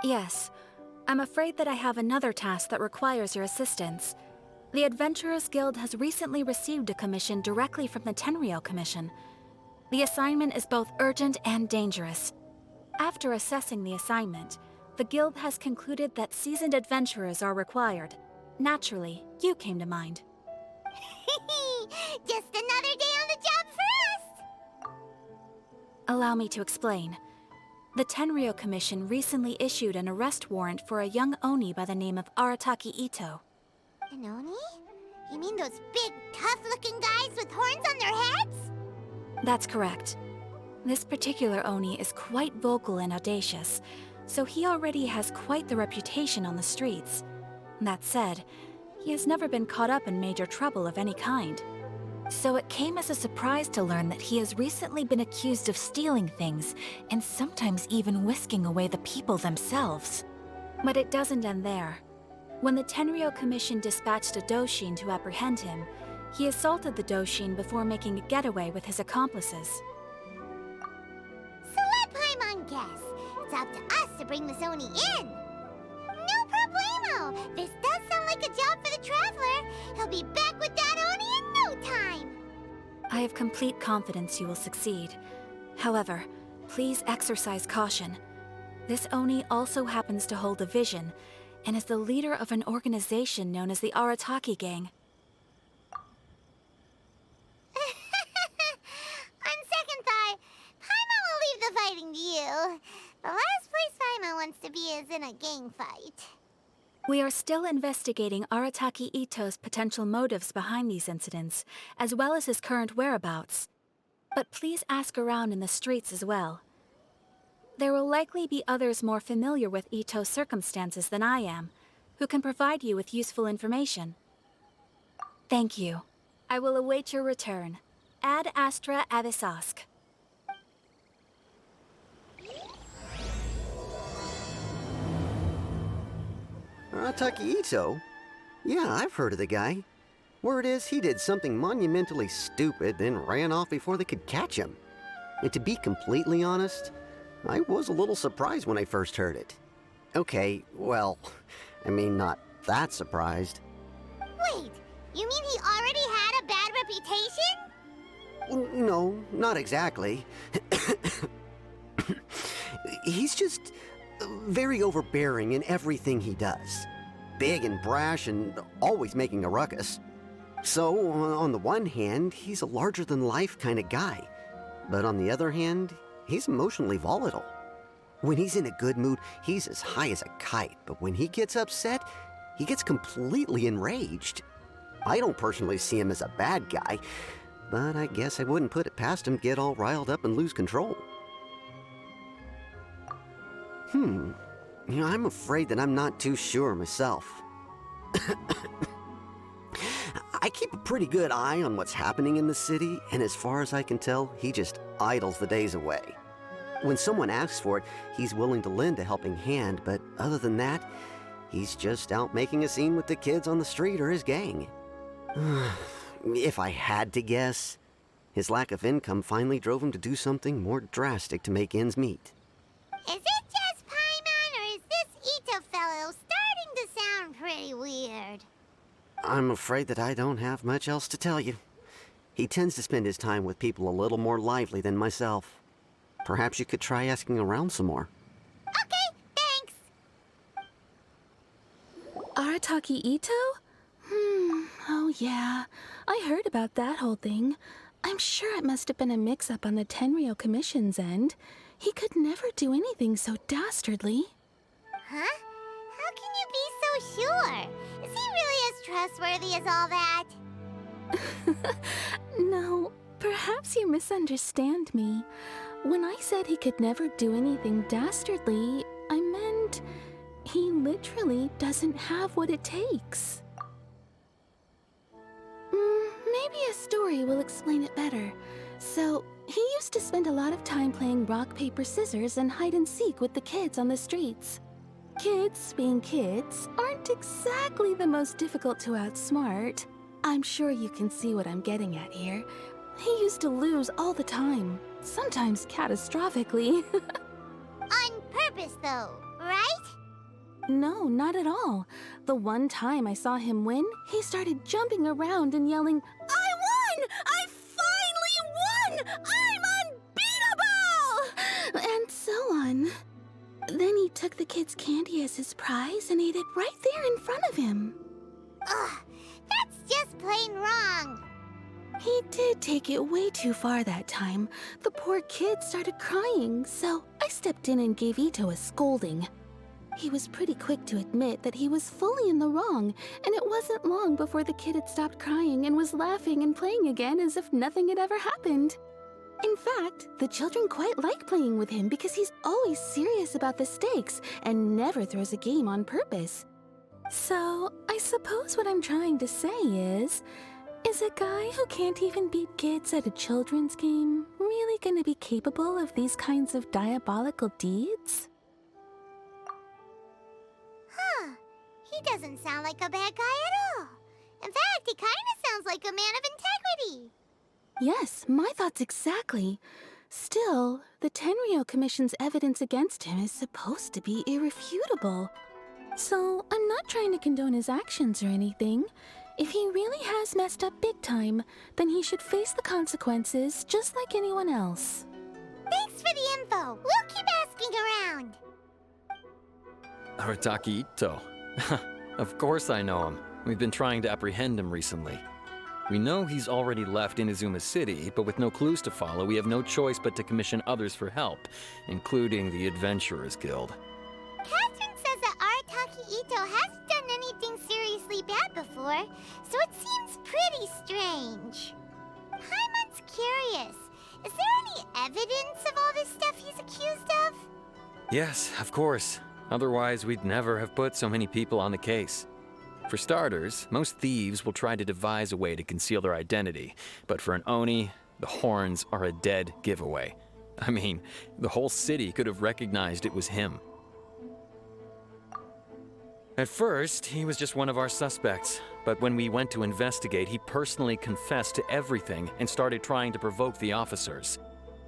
Yes. I'm afraid that I have another task that requires your assistance. The Adventurers Guild has recently received a commission directly from the Tenryou Commission. The assignment is both urgent and dangerous. After assessing the assignment, the Guild has concluded that seasoned adventurers are required. Naturally, you came to mind. Just another day on the job for us! Allow me to explain. The Tenryou Commission recently issued an arrest warrant for a young Oni by the name of Arataki Itto. An Oni? You mean those big, tough-looking guys with horns on their heads? That's correct. This particular Oni is quite vocal and audacious, so he already has quite the reputation on the streets. That said, he has never been caught up in major trouble of any kind. So it came as a surprise to learn that he has recently been accused of stealing things, and sometimes even whisking away the people themselves. But it doesn't end there. When the Tenryou Commission dispatched a Doshin to apprehend him, he assaulted the Doshin before making a getaway with his accomplices. So let Paimon guess. It's up to us to bring this Oni in. No problemo! This does sound like a job for the Traveler. He'll be back with that Oni in no time! I have complete confidence you will succeed. However, please exercise caution. This Oni also happens to hold a vision, and is the leader of an organization known as the Arataki Gang. On second thought, Paimon will leave the fighting to you. The last place Paimon wants to be is in a gang fight. We are still investigating Arataki Itto's potential motives behind these incidents, as well as his current whereabouts. But please ask around in the streets as well. There will likely be others more familiar with Itto's circumstances than I am, who can provide you with useful information. Thank you. I will await your return. Ad Astra Avisask. Arataki Itto? Yeah, I've heard of the guy. Word is he did something monumentally stupid, then ran off before they could catch him. And to be completely honest, I was a little surprised when I first heard it. Okay, well, I mean, not that surprised. Wait, you mean he already had a bad reputation? No, not exactly. He's just very overbearing in everything he does. Big and brash and always making a ruckus. So, on the one hand, he's a larger-than-life kind of guy. But on the other hand, he's emotionally volatile. When he's in a good mood, he's as high as a kite, but when he gets upset, he gets completely enraged. I don't personally see him as a bad guy, but I guess I wouldn't put it past him to get all riled up and lose control. I'm afraid that I'm not too sure myself. I keep a pretty good eye on what's happening in the city, and as far as I can tell, he just idles the days away. When someone asks for it, he's willing to lend a helping hand, but other than that, he's just out making a scene with the kids on the street or his gang. If I had to guess, his lack of income finally drove him to do something more drastic to make ends meet. Is it just Paimon, or is this Itto fellow starting to sound pretty weird? I'm afraid that I don't have much else to tell you. He tends to spend his time with people a little more lively than myself. Perhaps you could try asking around some more. Okay, thanks! Arataki Itto? Oh yeah. I heard about that whole thing. I'm sure it must have been a mix-up on the Tenryou Commission's end. He could never do anything so dastardly. Huh? How can you be so sure? Is he really as trustworthy as all that? No, perhaps you misunderstand me. When I said he could never do anything dastardly, I meant he literally doesn't have what it takes. Maybe a story will explain it better. So, he used to spend a lot of time playing rock, paper, scissors and hide and seek with the kids on the streets. Kids, being kids, aren't exactly the most difficult to outsmart. I'm sure you can see what I'm getting at here. He used to lose all the time, sometimes catastrophically. On purpose, though, right? No, not at all. The one time I saw him win, he started jumping around and yelling, "I won! I finally won! I'm unbeatable!" And so on. Then he took the kid's candy as his prize and ate it right there in front of him. Ugh, that's just plain wrong. He did take it way too far that time. The poor kid started crying, so I stepped in and gave Itto a scolding. He was pretty quick to admit that he was fully in the wrong, and it wasn't long before the kid had stopped crying and was laughing and playing again as if nothing had ever happened. In fact, the children quite like playing with him because he's always serious about the stakes and never throws a game on purpose. So, I suppose what I'm trying to say is a guy who can't even beat kids at a children's game really gonna be capable of these kinds of diabolical deeds? Huh. He doesn't sound like a bad guy at all. In fact, he kind of sounds like a man of integrity. Yes, my thoughts exactly. Still, the Tenryou Commission's evidence against him is supposed to be irrefutable. So, I'm not trying to condone his actions or anything. If he really has messed up big time, then he should face the consequences just like anyone else. Thanks for the info. We'll keep asking around. Arataki Itto. Of course I know him. We've been trying to apprehend him recently. We know he's already left Inazuma City, but with no clues to follow, we have no choice but to commission others for help, including the Adventurers Guild. Catherine says that Arataki Itto hasn't done anything seriously bad before, so it seems pretty strange. Paimon's curious. Is there any evidence of all this stuff he's accused of? Yes, of course. Otherwise, we'd never have put so many people on the case. For starters, most thieves will try to devise a way to conceal their identity, but for an Oni, the horns are a dead giveaway. I mean, the whole city could have recognized it was him. At first, he was just one of our suspects, but when we went to investigate, he personally confessed to everything and started trying to provoke the officers.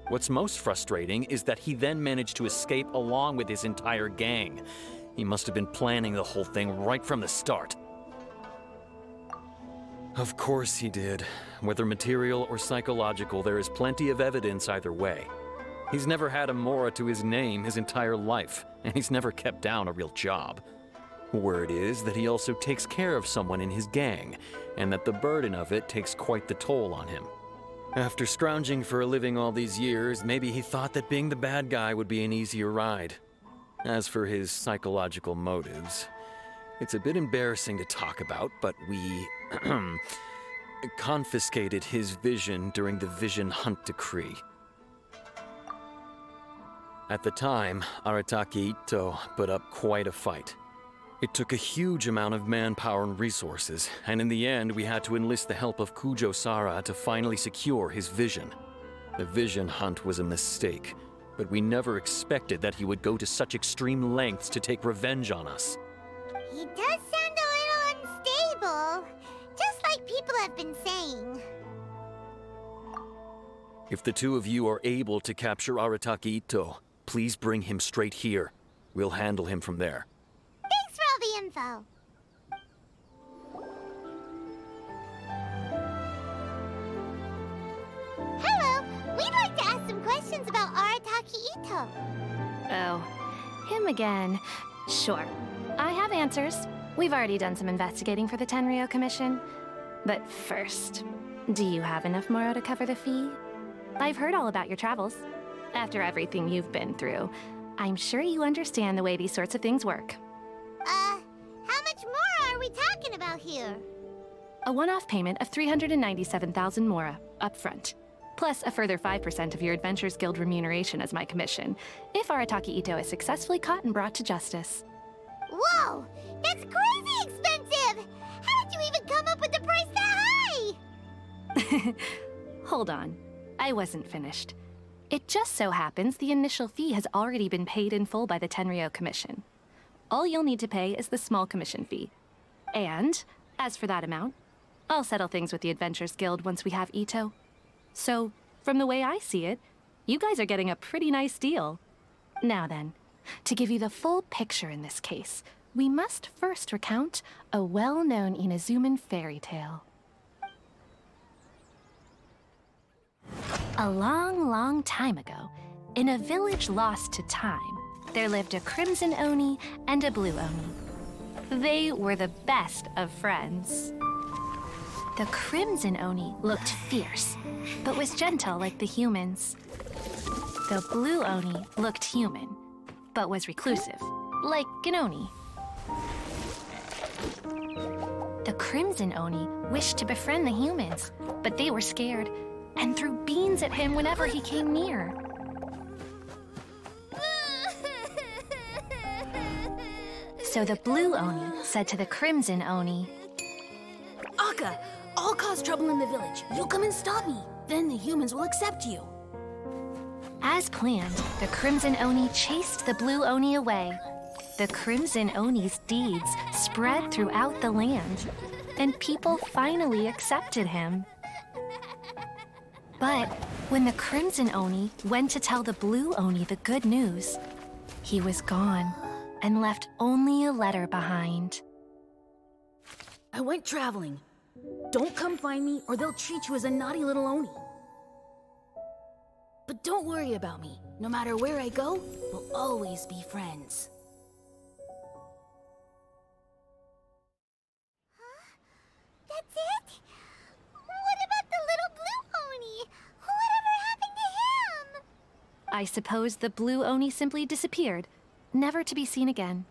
What's most frustrating is that he then managed to escape along with his entire gang. He must have been planning the whole thing right from the start. Of course he did. Whether material or psychological, there is plenty of evidence either way. He's never had a Mora to his name his entire life, and he's never kept down a real job. Word is that he also takes care of someone in his gang, and that the burden of it takes quite the toll on him. After scrounging for a living all these years, maybe he thought that being the bad guy would be an easier ride. As for his psychological motives, it's a bit embarrassing to talk about, but we confiscated his vision during the Vision Hunt Decree. At the time, Arataki Itto put up quite a fight. It took a huge amount of manpower and resources, and in the end we had to enlist the help of Kujo Sara to finally secure his vision. The Vision Hunt was a mistake, but we never expected that he would go to such extreme lengths to take revenge on us. He does sound a little unstable, just like people have been saying. If the two of you are able to capture Arataki Itto, please bring him straight here. We'll handle him from there. Thanks for all the info. Hello, we'd like to ask some questions about Arataki Itto. Oh, him again. Sure. I have answers. We've already done some investigating for the Tenryou Commission. But first, do you have enough Moro to cover the fee? I've heard all about your travels. After everything you've been through, I'm sure you understand the way these sorts of things work. How much more are we talking about here? A one-off payment of 397,000 Mora, up front. Plus a further 5% of your Adventurers Guild remuneration as my commission, if Arataki Itto is successfully caught and brought to justice. Whoa! That's crazy expensive! How did you even come up with the price that high? Hold on. I wasn't finished. It just so happens the initial fee has already been paid in full by the Tenryou Commission. All you'll need to pay is the small commission fee. And, as for that amount, I'll settle things with the Adventurers Guild once we have Itto. So, from the way I see it, you guys are getting a pretty nice deal. Now then, To give you the full picture in this case, we must first recount a well-known Inazuman fairy tale. A long, long time ago, in a village lost to time, there lived a crimson Oni and a blue Oni. They were the best of friends. The crimson Oni looked fierce, but was gentle like the humans. The blue Oni looked human, but was reclusive, like an Oni. The crimson Oni wished to befriend the humans, but they were scared and threw beans at him whenever he came near. So the blue Oni said to the crimson Oni, Akka, I'll cause trouble in the village. You come and stop me. Then the humans will accept you. As planned, the crimson Oni chased the blue Oni away. The crimson Oni's deeds spread throughout the land, and people finally accepted him. But when the crimson Oni went to tell the blue Oni the good news, he was gone and left only a letter behind. I went traveling. Don't come find me or they'll treat you as a naughty little Oni. But don't worry about me. No matter where I go, we'll always be friends. That's it? What about the little blue Oni? Whatever happened to him? I suppose the blue Oni simply disappeared, never to be seen again.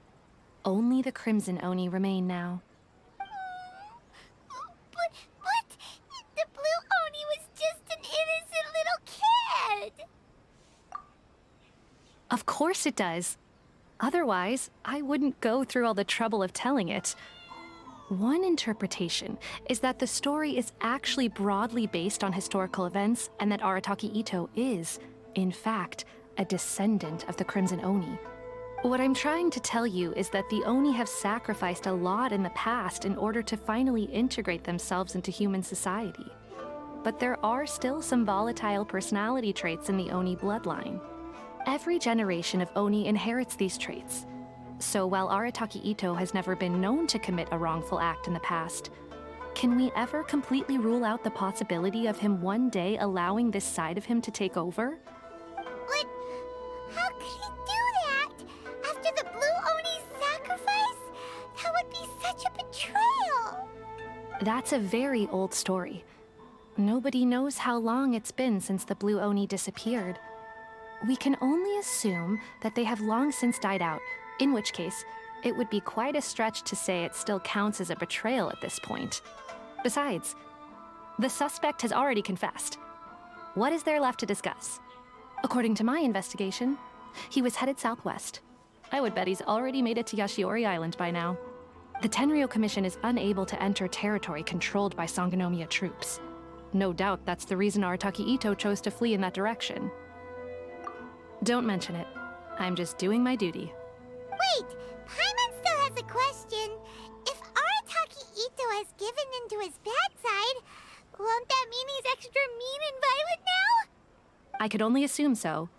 Only the crimson Oni remain now. But the blue Oni was just an innocent little kid. Of course it does. Otherwise, I wouldn't go through all the trouble of telling it. One interpretation is that the story is actually broadly based on historical events and that Arataki Itto is, in fact, a descendant of the Crimson Oni. What I'm trying to tell you is that the Oni have sacrificed a lot in the past in order to finally integrate themselves into human society. But there are still some volatile personality traits in the Oni bloodline. Every generation of Oni inherits these traits. So while Arataki Itto has never been known to commit a wrongful act in the past, can we ever completely rule out the possibility of him one day allowing this side of him to take over? But how could he do that? After the blue Oni's sacrifice? That would be such a betrayal. That's a very old story. Nobody knows how long it's been since the blue Oni disappeared. We can only assume that they have long since died out, in which case, it would be quite a stretch to say it still counts as a betrayal at this point. Besides, the suspect has already confessed. What is there left to discuss? According to my investigation, he was headed southwest. I would bet he's already made it to Yashiori Island by now. The Tenryou Commission is unable to enter territory controlled by Sangonomiya troops. No doubt that's the reason Arataki Itto chose to flee in that direction. Don't mention it. I'm just doing my duty. Wait, Paimon still has a question. If Arataki Itto has given into his bad side, won't that mean he's extra mean and violent now? I could only assume so.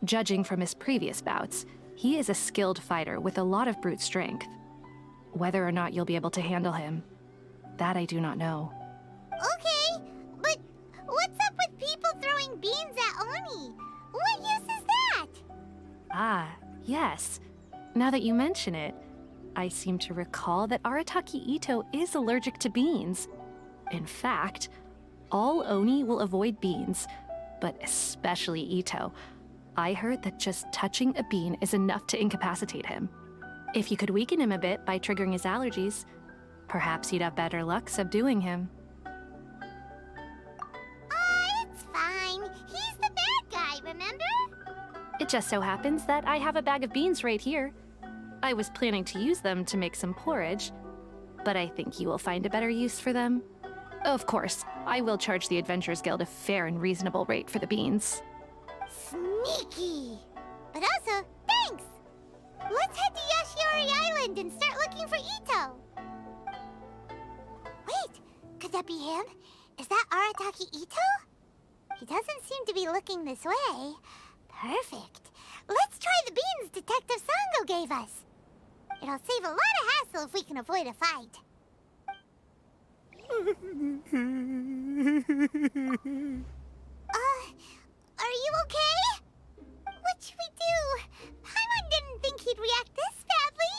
Judging from his previous bouts, he is a skilled fighter with a lot of brute strength. Whether or not you'll be able to handle him, that I do not know. Okay, but what's up with people throwing beans at Oni? What use is that? Ah, yes. Now that you mention it, I seem to recall that Arataki Itto is allergic to beans. In fact, all Oni will avoid beans, but especially Itto. I heard that just touching a bean is enough to incapacitate him. If you could weaken him a bit by triggering his allergies, perhaps you'd have better luck subduing him. It's fine. He's the bad guy, remember? It just so happens that I have a bag of beans right here. I was planning to use them to make some porridge, but I think you will find a better use for them. Of course, I will charge the Adventurers Guild a fair and reasonable rate for the beans. Sneaky. But also, thanks. Let's head to Yashiori Island and start looking for Itto. Wait, could that be him? Is that Arataki Itto? He doesn't seem to be looking this way. Perfect. let's try the beans Detective Sango gave us. It'll save a lot of hassle if we can avoid a fight. Are you okay? What should we do? Paimon didn't think he'd react this badly.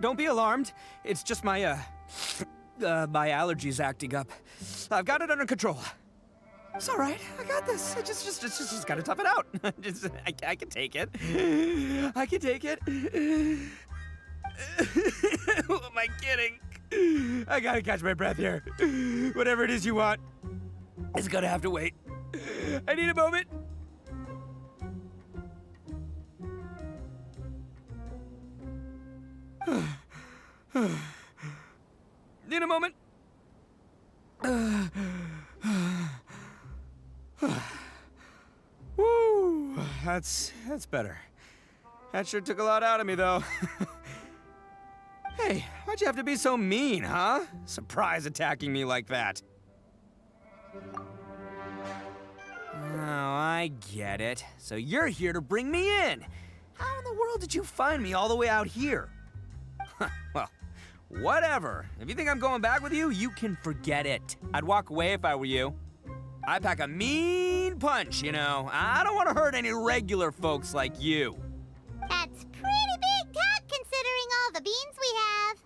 Don't be alarmed. It's just my my allergies acting up. I've got it under control. It's all right. I got this. I just gotta tough it out. I can take it. I can take it. Who am I kidding? I gotta catch my breath here. Whatever it is you want, it's gonna have to wait. I need a moment. Need a moment. Woo, that's better. That sure took a lot out of me, though. Hey, why'd you have to be so mean, huh? Surprise attacking me like that. Oh, I get it. So you're here to bring me in. How in the world did you find me all the way out here? Well, whatever. If you think I'm going back with you, you can forget it. I'd walk away if I were you. I pack a mean punch, you know. I don't want to hurt any regular folks like you. That's pretty big talk considering all the beans we have.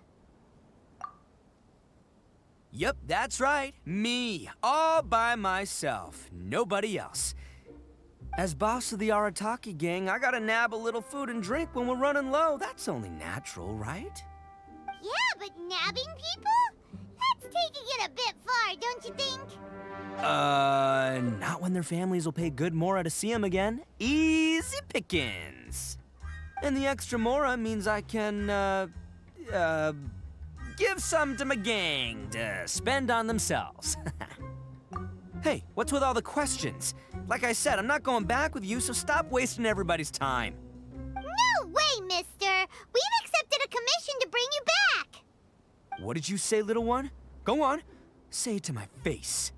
Yep, that's right. Me, all by myself. Nobody else. As boss of the Arataki gang, I gotta nab a little food and drink when we're running low. That's only natural, right? Yeah, but nabbing people? That's taking it a bit far, don't you think? Not when their families will pay good Mora to see them again. Easy pickings. And the extra Mora means I can, give some to my gang to spend on themselves. Hey, what's with all the questions? Like I said, I'm not going back with you, so stop wasting everybody's time. No way, mister! We've accepted a commission to bring you back! What did you say, little one? Go on. Say it to my face.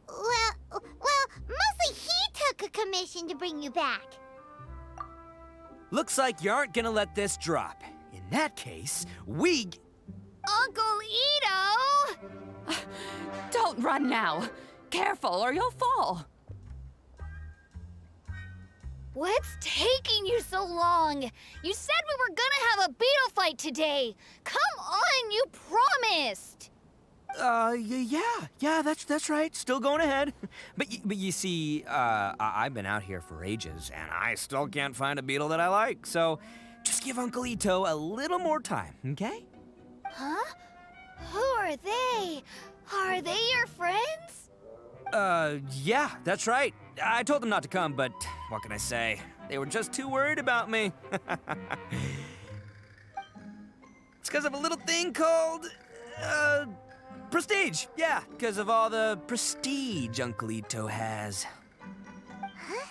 Well, mostly he took a commission to bring you back. Looks like you aren't gonna let this drop. In that case, Uncle Itto! Don't run now. Careful or you'll fall. What's taking you so long? You said we were gonna have a beetle fight today. Come on, you promised. Yeah, that's right. Still going ahead. But you see, I've been out here for ages, and I still can't find a beetle that I like. So, just give Uncle Itto a little more time, okay? Huh? Who are they? Are they your friends? Yeah, that's right. I told them not to come, but what can I say? They were just too worried about me. It's because of a little thing called, prestige. Yeah, because of all the prestige Uncle Itto has. Huh?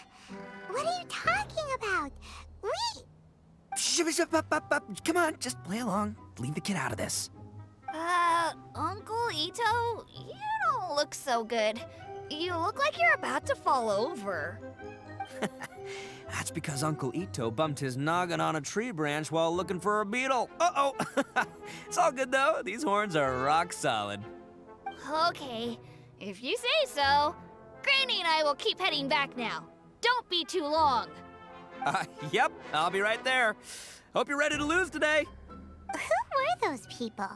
What are you talking about? Come on, just play along. Leave the kid out of this. Uncle Itto, you don't look so good. You look like you're about to fall over. That's because Uncle Itto bumped his noggin on a tree branch while looking for a beetle. Uh-oh. It's all good, though. These horns are rock solid. Okay, if you say so. Granny and I will keep heading back now. Don't be too long. Yep, I'll be right there. Hope you're ready to lose today. Who were those people?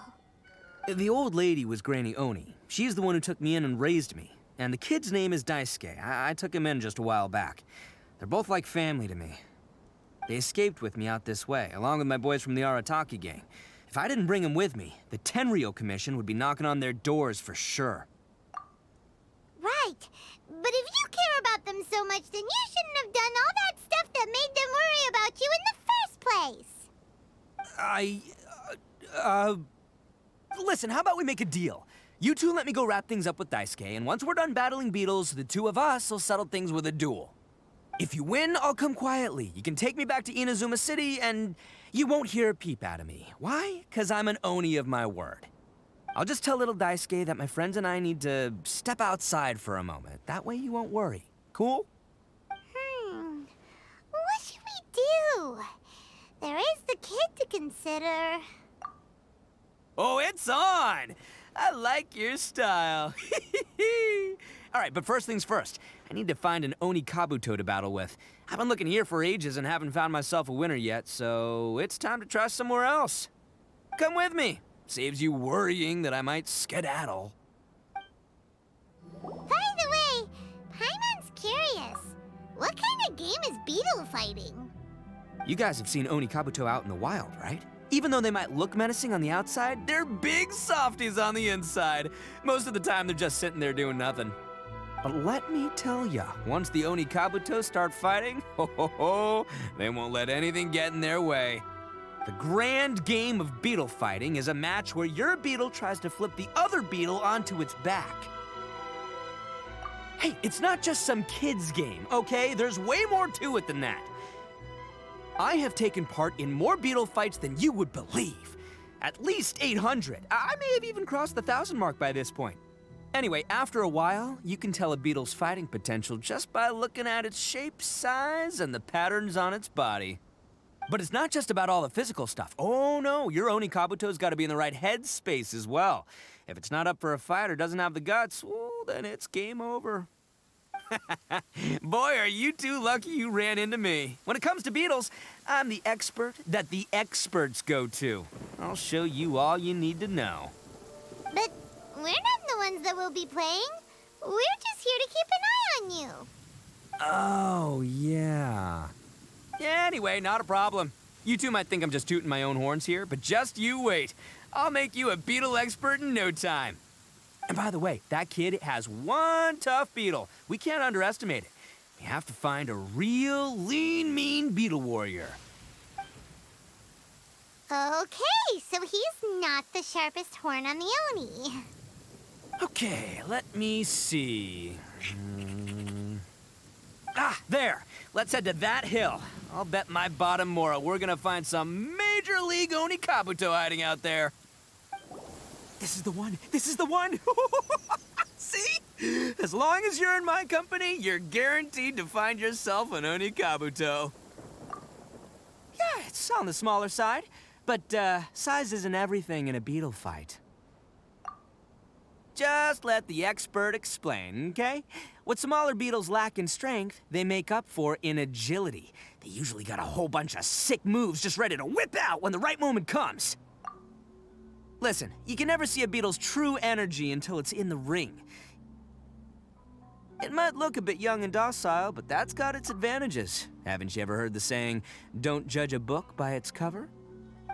The old lady was Granny Oni. She's the one who took me in and raised me. And the kid's name is Daisuke. I took him in just a while back. They're both like family to me. They escaped with me out this way, along with my boys from the Arataki gang. If I didn't bring them with me, the Tenryou Commission would be knocking on their doors for sure. Right. But if you care about them so much, then you shouldn't have done all that stuff that made them worry about you in the first place. Listen, how about we make a deal? You two let me go wrap things up with Daisuke, and once we're done battling beetles, the two of us will settle things with a duel. If you win, I'll come quietly. You can take me back to INAZUMA City, and you won't hear a peep out of me. Why? 'Cause I'm an Oni of my word. I'll just tell little Daisuke that my friends and I need to step outside for a moment. That way you won't worry. Cool? true. There is the kid to consider. Oh, it's on! I like your style. All right, but first things first. I need to find an Oni Kabuto to battle with. I've been looking here for ages and haven't found myself a winner yet, so it's time to try somewhere else. Come with me. Saves you worrying that I might skedaddle. By the way, Paimon's curious. What kind of game is beetle fighting? You guys have seen Oni Kabuto out in the wild, right? Even though they might look menacing on the outside, they're big softies on the inside. Most of the time, they're just sitting there doing nothing. But let me tell ya, once the Oni Kabuto start fighting, they won't let anything get in their way. The grand game of beetle fighting is a match where your beetle tries to flip the other beetle onto its back. Hey, it's not just some kid's game, okay? There's way more to it than that. I have taken part in more beetle fights than you would believe. At least 800. I may have even crossed the 1,000 mark by this point. Anyway, after a while, you can tell a beetle's fighting potential just by looking at its shape, size, and the patterns on its body. But it's not just about all the physical stuff. Oh no, your Oni Kabuto's gotta be in the right headspace as well. If it's not up for a fight or doesn't have the guts, well, then it's game over. Boy, are you two lucky you ran into me. When it comes to beetles, I'm the expert that the experts go to. I'll show you all you need to know. But we're not the ones that will be playing. We're just here to keep an eye on you. Oh, yeah. Anyway, not a problem. You two might think I'm just tooting my own horns here, but just you wait. I'll make you a beetle expert in no time. And by the way, that kid has one tough beetle. We can't underestimate it. We have to find a real lean, mean beetle warrior. Okay, so he's not the sharpest horn on the Oni. Okay, let me see. Ah, there. Let's head to that hill. I'll bet my bottom Mora we're gonna find some major league Oni Kabuto hiding out there. This is the one. This is the one. See? As long as you're in my company, you're guaranteed to find yourself an Oni Kabuto. Yeah, it's on the smaller side, but size isn't everything in a beetle fight. Just let the expert explain, okay? What smaller beetles lack in strength, they make up for in agility. They usually got a whole bunch of sick moves just ready to whip out when the right moment comes. Listen, you can never see a beetle's true energy until it's in the ring. It might look a bit young and docile, but that's got its advantages. Haven't you ever heard the saying, don't judge a book by its cover?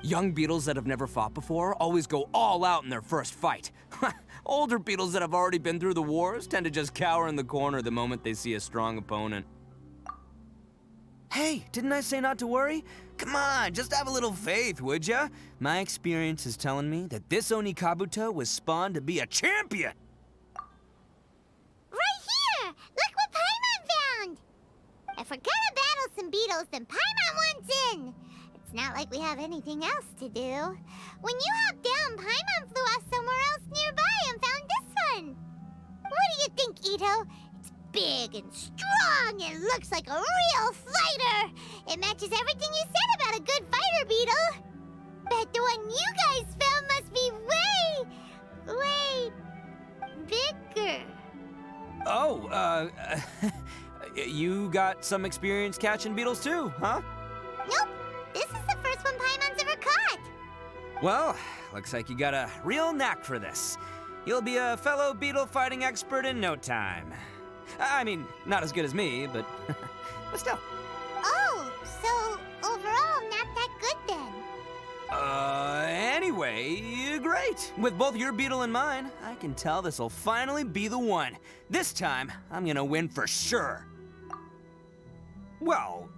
Young beetles that have never fought before always go all out in their first fight. Older beetles that have already been through the wars tend to just cower in the corner the moment they see a strong opponent. Hey, didn't I say not to worry? Come on, just have a little faith, would ya? My experience is telling me that this Oni Kabuto was spawned to be a champion. Right here! Look what Paimon found! If we're gonna battle some beetles, then Paimon wants in! It's not like we have anything else to do. When you hopped down, Paimon flew off somewhere else nearby and found this one! What do you think, Itto? It's big and strong and looks like a real fighter! It matches everything you said about a good fighter beetle! Bet the one you guys found must be way bigger. Oh, you got some experience catching beetles too, huh? Nope, this is the first one Paimon's ever caught. Well, looks like you got a real knack for this. You'll be a fellow beetle fighting expert in no time. I mean, not as good as me, but still. Oh, so overall not that good then. Anyway, great. With both your beetle and mine, I can tell this'll finally be the one. This time, I'm gonna win for sure. Well,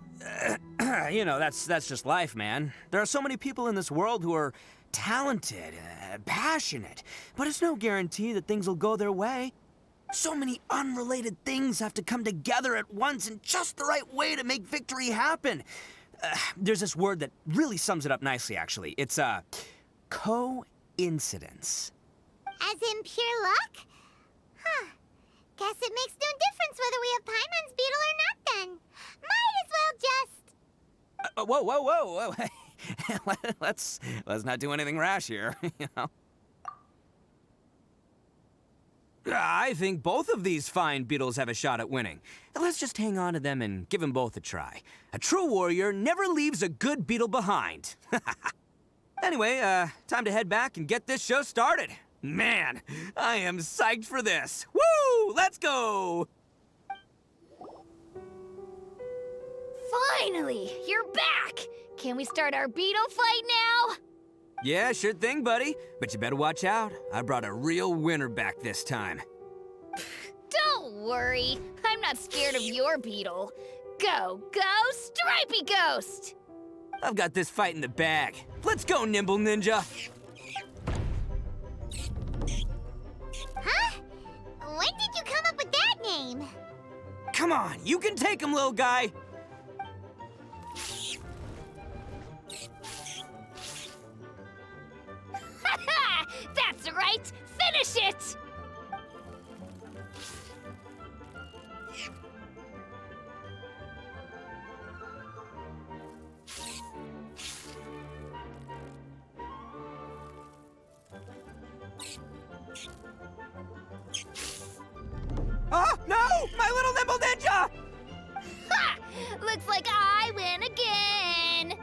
you know, that's just life, man. There are so many people in this world who are talented, passionate, but it's no guarantee that things will go their way. So many unrelated things have to come together at once in just the right way to make victory happen. There's this word that really sums it up nicely, actually. It's, coincidence. As in pure luck? Huh. Guess it makes no difference whether we have Paimon's beetle or not then. Might as well just... Whoa, whoa, whoa, whoa. let's not do anything rash here, you know? I think both of these fine beetles have a shot at winning. Let's just hang on to them and give them both a try. A true warrior never leaves a good beetle behind. Anyway, time to head back and get this show started. Man, I am psyched for this. Woo! Let's go! Finally, you're back! Can we start our beetle fight now? Yeah, sure thing, buddy. But you better watch out. I brought a real winner back this time. Don't worry, I'm not scared of your beetle. Go, Stripey Ghost! I've got this fight in the bag. Let's go, Nimble Ninja! Huh? When did you come up with that name? Come on, you can take him, little guy! That's right! Finish it! Oh, no! My little Nimble Ninja! Ha! Looks like I win again!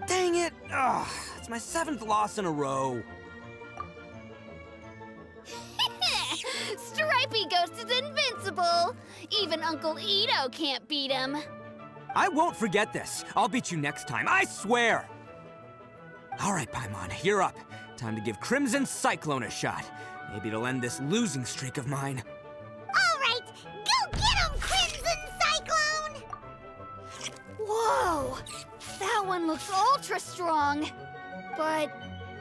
Dang it! Ugh, it's my 7th loss in a row. Stripey Ghost is invincible! Even Uncle Itto can't beat him. I won't forget this. I'll beat you next time, I swear! All right, Paimon, you're up. Time to give Crimson Cyclone a shot. Maybe it'll end this losing streak of mine. All right, go get him, Crimson Cyclone! Whoa! That one looks ultra strong. But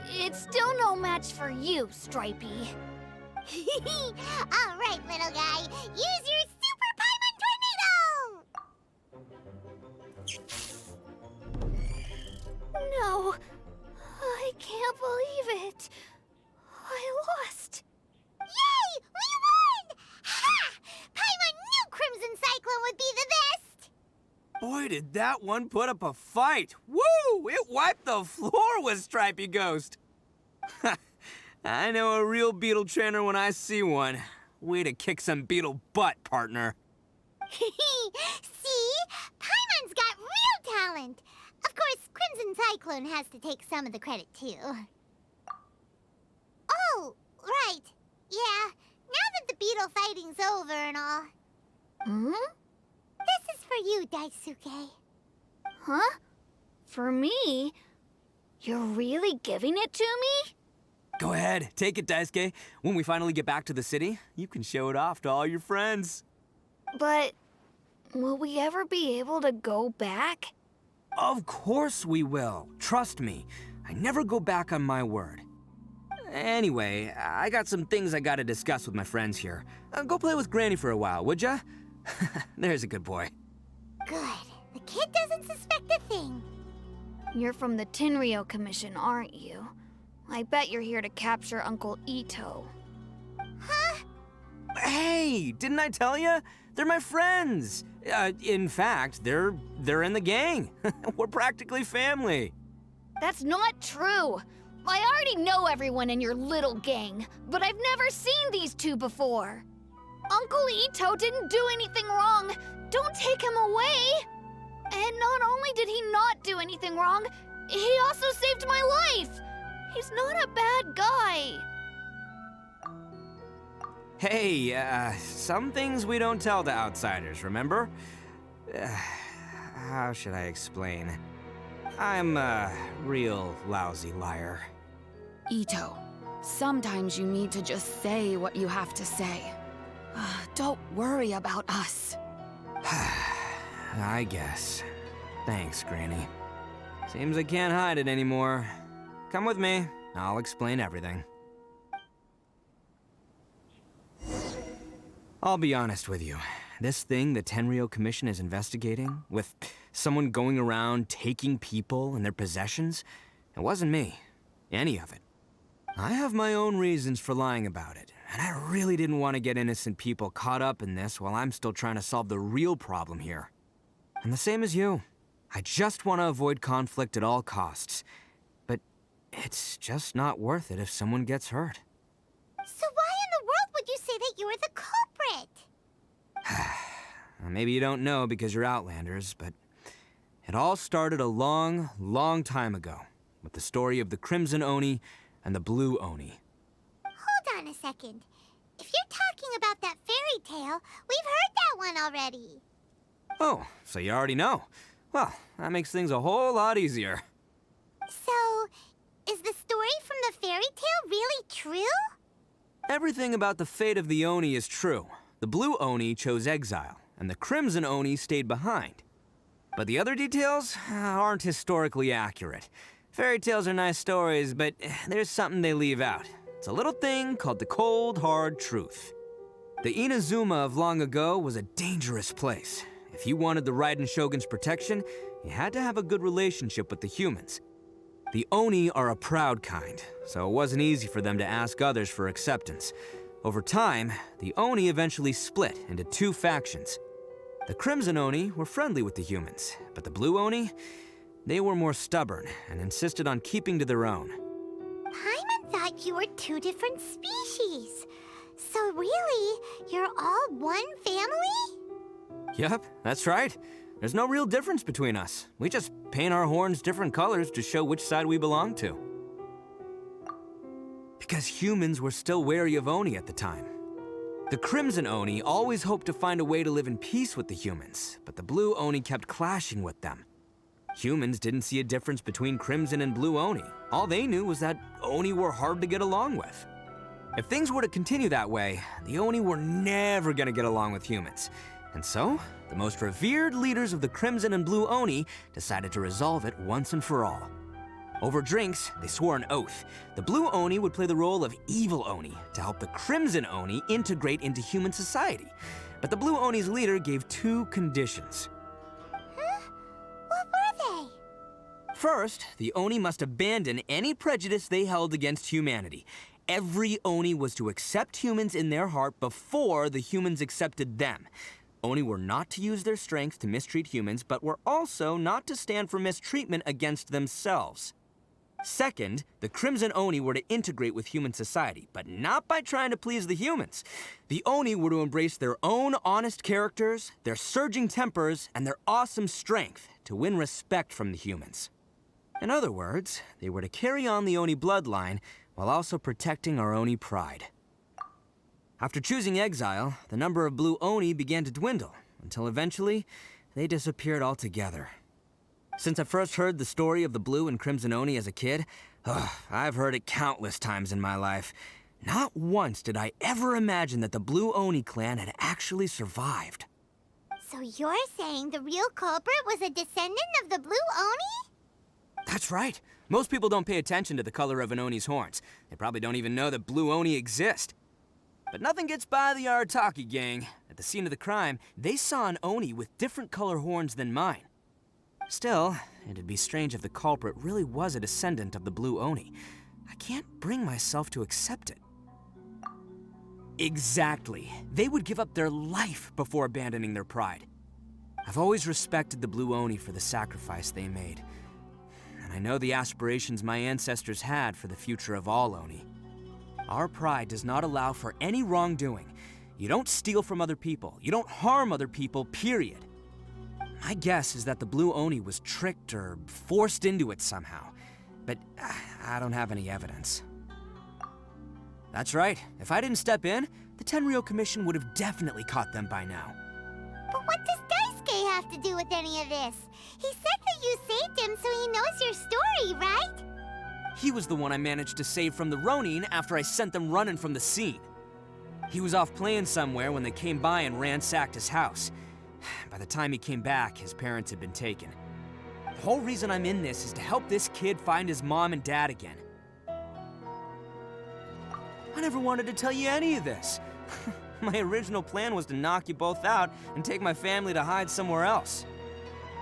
it's still no match for you, Stripey. All right, little guy, use your Super Paimon Tornado! No, I can't believe it. I lost. Yay! We won! Ha! Paimon knew Crimson Cyclone would be the best! Boy, did that one put up a fight. Woo! It wiped the floor with Stripey Ghost. I know a real beetle trainer when I see one. Way to kick some beetle butt, partner. See? Paimon's got real talent. Of course, Crimson Cyclone has to take some of the credit, too. Oh, right. Yeah, now that the beetle fighting's over and all. Hmm? This is for you, Daisuke. Huh? For me? You're really giving it to me? Go ahead, take it, Daisuke. When we finally get back to the city, you can show it off to all your friends. But will we ever be able to go back? Of course we will. Trust me. I never go back on my word. Anyway, I got some things I gotta discuss with my friends here. Go play with Granny for a while, would ya? There's a good boy. Good. The kid doesn't suspect a thing. You're from the Tenryou Commission, aren't you? I bet you're here to capture Uncle Itto. Huh? Hey, didn't I tell ya? They're my friends. In fact, they're in the gang. We're practically family. That's not true. I already know everyone in your little gang, but I've never seen these two before. Uncle Itto didn't do anything wrong. Don't take him away. And not only did he not do anything wrong, he also saved my life. He's not a bad guy. Hey, some things we don't tell to outsiders, remember? How should I explain? I'm a real lousy liar. Itto, sometimes you need to just say what you have to say. Don't worry about us. I guess. Thanks, Granny. Seems I can't hide it anymore. Come with me. I'll explain everything. I'll be honest with you. This thing the Tenryou Commission is investigating, with someone going around taking people and their possessions, it wasn't me. Any of it. I have my own reasons for lying about it, and I really didn't want to get innocent people caught up in this while I'm still trying to solve the real problem here. And the same as you. I just want to avoid conflict at all costs. But it's just not worth it if someone gets hurt. So why in the world would you say that you're the culprit? Maybe you don't know because you're Outlanders, but it all started a long, long time ago with the story of the Crimson Oni and the Blue Oni. Hold on a second. If you're talking about that fairy tale, we've heard that one already. Oh, so you already know. Well, that makes things a whole lot easier. So, is the story from the fairy tale really true? Everything about the fate of the Oni is true. The Blue Oni chose exile, and the Crimson Oni stayed behind. But the other details aren't historically accurate. Fairy tales are nice stories, but there's something they leave out. It's a little thing called the cold, hard truth. The INAZUMA of long ago was a dangerous place. If you wanted the Raiden Shogun's protection, you had to have a good relationship with the humans. The Oni are a proud kind, so it wasn't easy for them to ask others for acceptance. Over time, the Oni eventually split into two factions. The Crimson Oni were friendly with the humans, but the Blue Oni, they were more stubborn and insisted on keeping to their own. Paimon thought you were two different species. So really, you're all one family? Yep, that's right. There's no real difference between us. We just paint our horns different colors to show which side we belong to. Because humans were still wary of Oni at the time. The Crimson Oni always hoped to find a way to live in peace with the humans, but the Blue Oni kept clashing with them. Humans didn't see a difference between Crimson and Blue Oni. All they knew was that Oni were hard to get along with. If things were to continue that way, the Oni were never gonna get along with humans. And so, the most revered leaders of the Crimson and Blue Oni decided to resolve it once and for all. Over drinks, they swore an oath. The Blue Oni would play the role of evil Oni to help the Crimson Oni integrate into human society. But the Blue Oni's leader gave two conditions. Huh? What were they? First, the Oni must abandon any prejudice they held against humanity. Every Oni was to accept humans in their heart before the humans accepted them. Oni were not to use their strength to mistreat humans, but were also not to stand for mistreatment against themselves. Second, the Crimson Oni were to integrate with human society, but not by trying to please the humans. The Oni were to embrace their own honest characters, their surging tempers, and their awesome strength to win respect from the humans. In other words, they were to carry on the Oni bloodline while also protecting our Oni pride. After choosing exile, the number of Blue Oni began to dwindle, until eventually, they disappeared altogether. Since I first heard the story of the Blue and Crimson Oni as a kid, I've heard it countless times in my life. Not once did I ever imagine that the Blue Oni clan had actually survived. So you're saying the real culprit was a descendant of the Blue Oni? That's right. Most people don't pay attention to the color of an Oni's horns. They probably don't even know that Blue Oni exist. But nothing gets by the Arataki gang. At the scene of the crime, they saw an Oni with different color horns than mine. Still, it'd be strange if the culprit really was a descendant of the Blue Oni. I can't bring myself to accept it. Exactly. They would give up their life before abandoning their pride. I've always respected the Blue Oni for the sacrifice they made. And I know the aspirations my ancestors had for the future of all Oni. Our pride does not allow for any wrongdoing. You don't steal from other people. You don't harm other people, period. My guess is that the Blue Oni was tricked or forced into it somehow. But I don't have any evidence. That's right. If I didn't step in, the Tenryou Commission would have definitely caught them by now. But what does Daisuke have to do with any of this? He said that you saved him so he knows your story, right? He was the one I managed to save from the Ronin after I sent them running from the scene. He was off playing somewhere when they came by and ransacked his house. By the time he came back, his parents had been taken. The whole reason I'm in this is to help this kid find his mom and dad again. I never wanted to tell you any of this. My original plan was to knock you both out and take my family to hide somewhere else.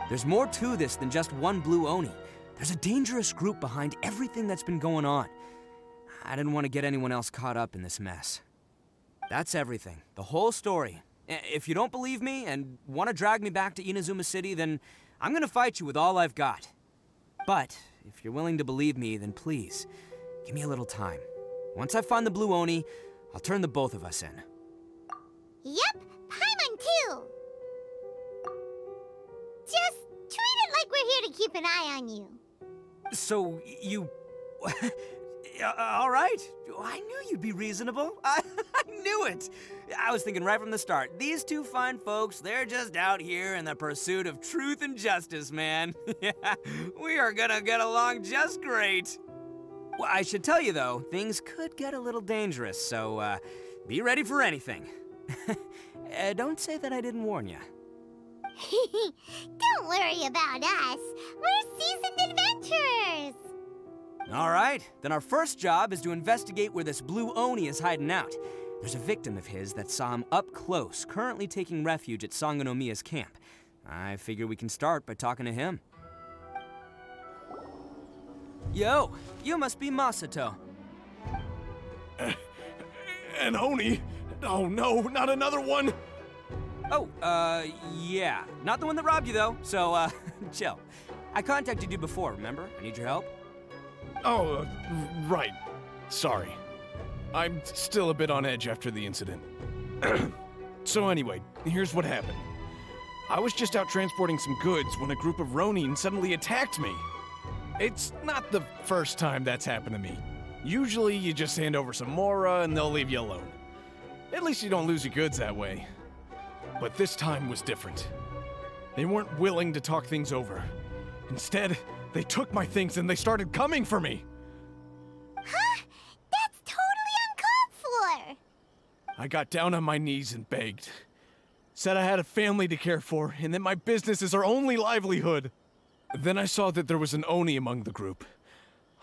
There's more to this than just one Blue Oni. There's a dangerous group behind everything that's been going on. I didn't want to get anyone else caught up in this mess. That's everything. The whole story. If you don't believe me and want to drag me back to Inazuma City, then I'm gonna fight you with all I've got. But if you're willing to believe me, then please, give me a little time. Once I find the blue Oni, I'll turn the both of us in. Yep, Paimon too. Just treat it like we're here to keep an eye on you. So, you... all right. I knew you'd be reasonable. I knew it. I was thinking right from the start, these two fine folks, they're just out here in the pursuit of truth and justice, man. Yeah, we are gonna get along just great. Well, I should tell you, though, things could get a little dangerous, so be ready for anything. Don't say that I didn't warn you. Don't worry about us. We're seasoned adventurers. All right, then our first job is to investigate where this blue Oni is hiding out. There's a victim of his that saw him up close, currently taking refuge at Sangonomiya's camp. I figure we can start by talking to him. Yo, you must be Masato. An Oni? Oh no, not another one! Oh, yeah. Not the one that robbed you, though, so, chill. I contacted you before, remember? I need your help. Oh, right. Sorry. I'm still a bit on edge after the incident. So anyway, here's what happened. I was just out transporting some goods when a group of Ronin suddenly attacked me. It's not the first time that's happened to me. Usually you just hand over some Mora and they'll leave you alone. At least you don't lose your goods that way. But this time was different. They weren't willing to talk things over. Instead, they took my things and they started coming for me. Huh? That's totally uncalled for. I got down on my knees and begged. Said I had a family to care for and that my business is our only livelihood. Then I saw that there was an Oni among the group.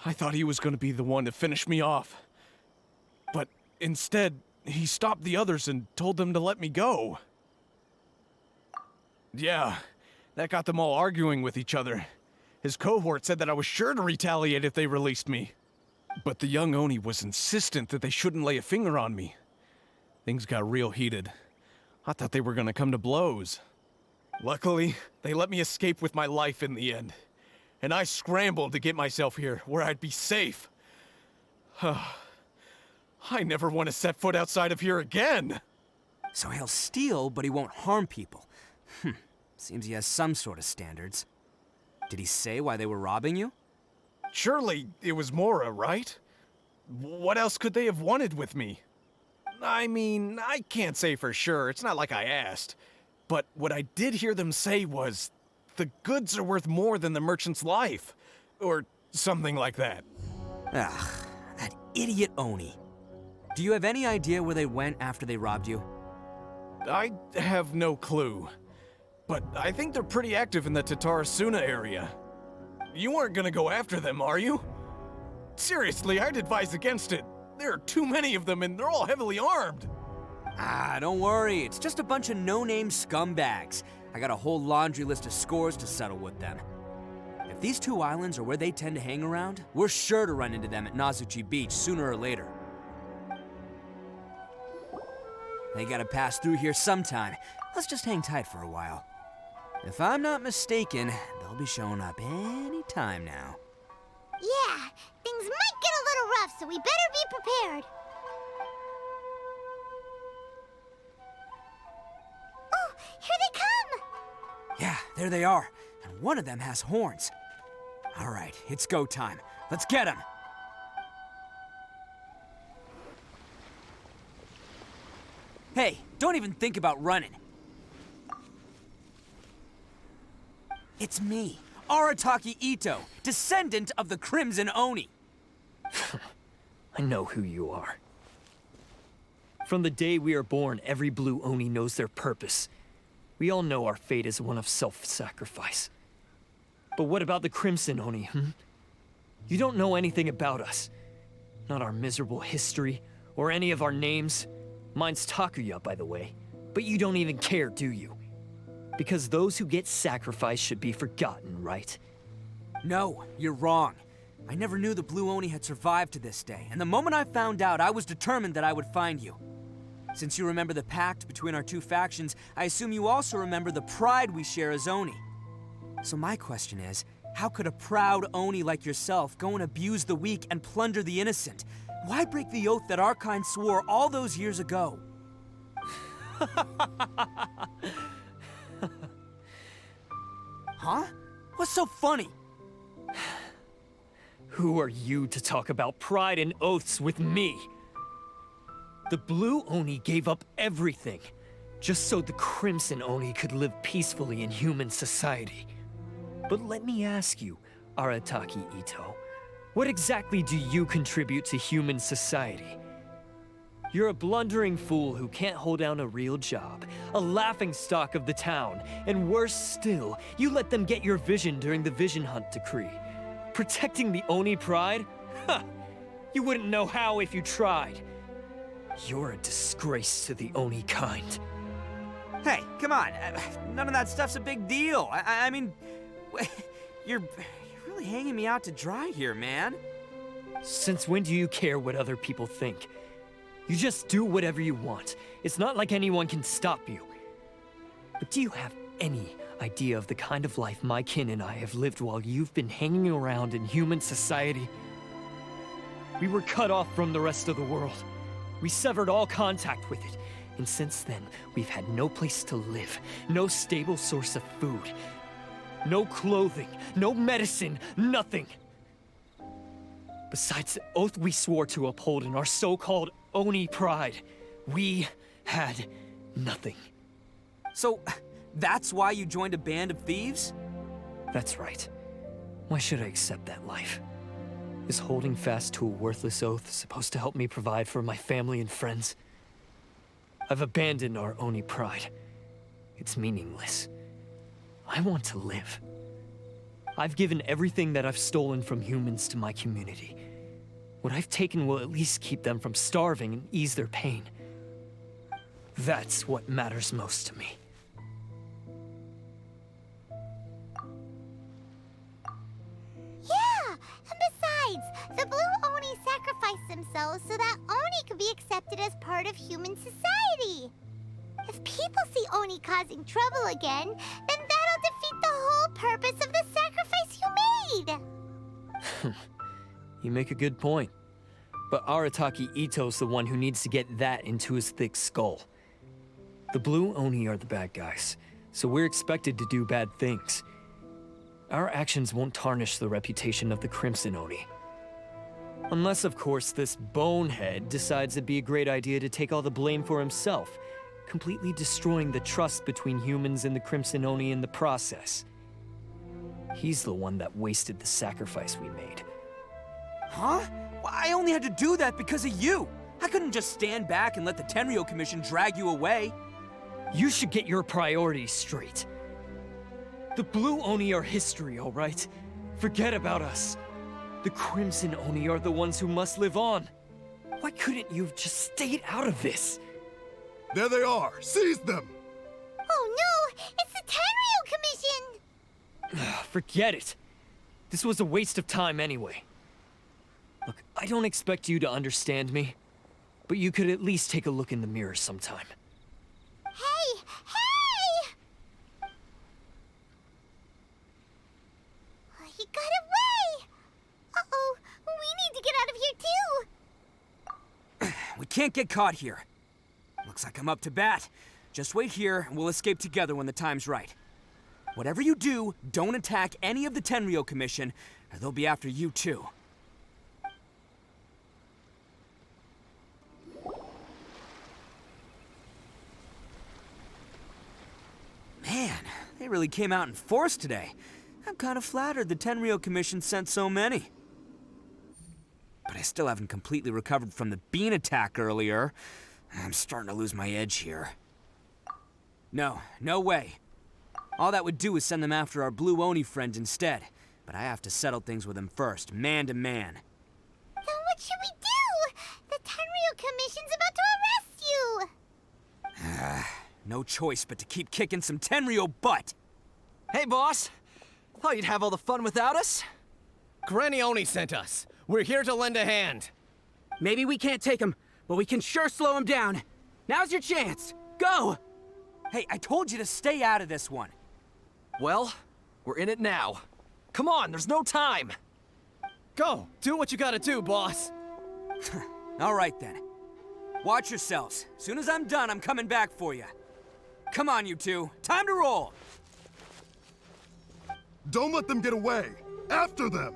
I thought he was going to be the one to finish me off. But instead, he stopped the others and told them to let me go. Yeah, that got them all arguing with each other. His cohort said that I was sure to retaliate if they released me. But the young Oni was insistent that they shouldn't lay a finger on me. Things got real heated. I thought they were gonna come to blows. Luckily, they let me escape with my life in the end. And I scrambled to get myself here, where I'd be safe. I never want to set foot outside of here again! So he'll steal, but he won't harm people. Seems he has some sort of standards. Did he say why they were robbing you? Surely it was Mora, right? What else could they have wanted with me? I mean, I can't say for sure, it's not like I asked. But what I did hear them say was, the goods are worth more than the merchant's life. Or something like that. Ugh, that idiot Oni. Do you have any idea where they went after they robbed you? I have no clue. But I think they're pretty active in the Tatarasuna area. You aren't gonna go after them, are you? Seriously, I'd advise against it. There are too many of them and they're all heavily armed. Ah, don't worry. It's just a bunch of no-name scumbags. I got a whole laundry list of scores to settle with them. If these two islands are where they tend to hang around, we're sure to run into them at Nazuchi Beach sooner or later. They gotta pass through here sometime. Let's just hang tight for a while. If I'm not mistaken, they'll be showing up any time now. Yeah, things might get a little rough, so we better be prepared. Oh, here they come! Yeah, there they are. And one of them has horns. All right, it's go time. Let's get him! Hey, don't even think about running. It's me, Arataki Itto, descendant of the Crimson Oni. I know who you are. From the day we are born, every blue Oni knows their purpose. We all know our fate is one of self-sacrifice. But what about the Crimson Oni, You don't know anything about us. Not our miserable history, or any of our names. Mine's Takuya, by the way. But you don't even care, do you? Because those who get sacrificed should be forgotten, right? No, you're wrong. I never knew the Blue Oni had survived to this day, and the moment I found out, I was determined that I would find you. Since you remember the pact between our two factions, I assume you also remember the pride we share as Oni. So my question is, how could a proud Oni like yourself go and abuse the weak and plunder the innocent? Why break the oath that Archon swore all those years ago? Huh? What's so funny? Who are you to talk about pride and oaths with me? The Blue Oni gave up everything, just so the Crimson Oni could live peacefully in human society. But let me ask you, Arataki Itto, what exactly do you contribute to human society? You're a blundering fool who can't hold down a real job, a laughingstock of the town, and worse still, you let them get your vision during the Vision Hunt decree. Protecting the Oni pride? Ha! You wouldn't know how if you tried. You're a disgrace to the Oni kind. Hey, come on. None of that stuff's a big deal. I mean, you're really hanging me out to dry here, man. Since when do you care what other people think? You just do whatever you want. It's not like anyone can stop you. But do you have any idea of the kind of life my kin and I have lived while you've been hanging around in human society? We were cut off from the rest of the world. We severed all contact with it. And since then, we've had no place to live, no stable source of food, no clothing, no medicine, nothing. Besides the oath we swore to uphold in our so-called Oni pride, we had nothing. So, that's why you joined a band of thieves? That's right. Why should I accept that life? Is holding fast to a worthless oath supposed to help me provide for my family and friends? I've abandoned our Oni pride. It's meaningless. I want to live. I've given everything that I've stolen from humans to my community. What I've taken will at least keep them from starving and ease their pain. That's what matters most to me. Yeah, and besides, the Blue Oni sacrificed themselves so that Oni could be accepted as part of human society. If people see Oni causing trouble again, then that'll defeat the whole purpose of the sacrifice you made. You make a good point. But Arataki Itto's the one who needs to get that into his thick skull. The Blue Oni are the bad guys, so we're expected to do bad things. Our actions won't tarnish the reputation of the Crimson Oni. Unless, of course, this bonehead decides it'd be a great idea to take all the blame for himself, completely destroying the trust between humans and the Crimson Oni in the process. He's the one that wasted the sacrifice we made. Huh? Well, I only had to do that because of you. I couldn't just stand back and let the Tenryou Commission drag you away. You should get your priorities straight. The Blue Oni are history, all right? Forget about us. The Crimson Oni are the ones who must live on. Why couldn't you have just stayed out of this? There they are! Seize them! Oh no! It's the Tenryou Commission! Forget it. This was a waste of time anyway. Look, I don't expect you to understand me, but you could at least take a look in the mirror sometime. Hey! Hey! He got away! Uh-oh, we need to get out of here too! We can't get caught here. Looks like I'm up to bat. Just wait here, and we'll escape together when the time's right. Whatever you do, don't attack any of the Tenryou Commission, or they'll be after you too. Man, they really came out in force today. I'm kind of flattered the Tenryou Commission sent so many. But I still haven't completely recovered from the bean attack earlier. I'm starting to lose my edge here. No way. All that would do is send them after our Blue Oni friend instead. But I have to settle things with him first, man to man. Then what should we do? The Tenryou Commission's about to arrest you! No choice but to keep kicking some Tenryou butt! Hey, boss! Thought you'd have all the fun without us? Granny Oni sent us. We're here to lend a hand. Maybe we can't take him, but we can sure slow him down. Now's your chance. Go! Hey, I told you to stay out of this one. Well, We're in it now. Come on, there's no time! Go! Do what you gotta do, boss! All right then. Watch yourselves. Soon as I'm done, I'm coming back for you. Come on, you two. Time to roll! Don't let them get away! After them!